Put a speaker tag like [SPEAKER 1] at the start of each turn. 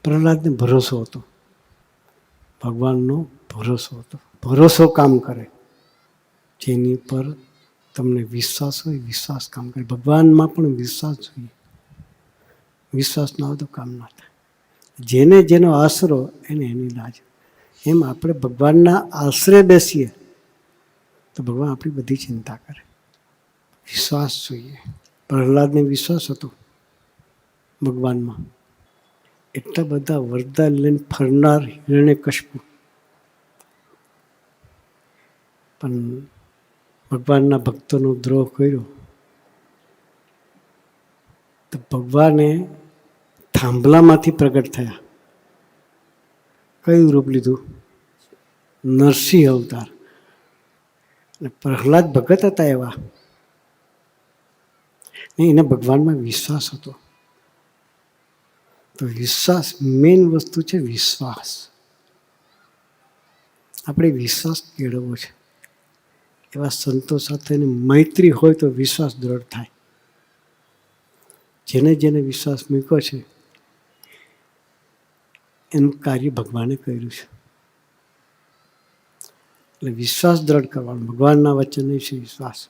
[SPEAKER 1] પ્રહલાદને ભરોસો હતો, ભગવાનનો ભરોસો હતો. ભરોસો કામ કરે, જેની પર તમને વિશ્વાસ હોય, વિશ્વાસ કામ કરે. ભગવાનમાં પણ વિશ્વાસ જોઈએ. વિશ્વાસ ના હોય તો કામ ના થાય. જેને જેનો આશરો એને એની લાજ. એમ આપણે ભગવાનના આશરે બેસીએ તો ભગવાન આપણી બધી ચિંતા કરે. વિશ્વાસ જોઈએ. પ્રહલાદને વિશ્વાસ હતો ભગવાનમાં. એટલા બધા વરદાન લઈને ફરનાર હિરણ્યકશિપુ પણ ભગવાનના ભક્તોનો દ્રોહ કર્યો તો ભગવાને થાંભલામાંથી પ્રગટ થયા. કયું રૂપ લીધું? નરસિંહ અવતાર. અને પ્રહલાદ ભગત હતા એવા ને, એને ભગવાનમાં વિશ્વાસ હતો. તો વિશ્વાસ મેઇન વસ્તુ છે. વિશ્વાસ આપણે વિશ્વાસ કેળવવો છે. એવા સંતો સાથેની મૈત્રી હોય તો વિશ્વાસ દ્રઢ થાય. જેને જેને વિશ્વાસ મૂક્યો છે એનું કાર્ય ભગવાને કર્યું છે. એટલે વિશ્વાસ દ્રઢ કરવાનો. ભગવાનના વચન છે વિશ્વાસ.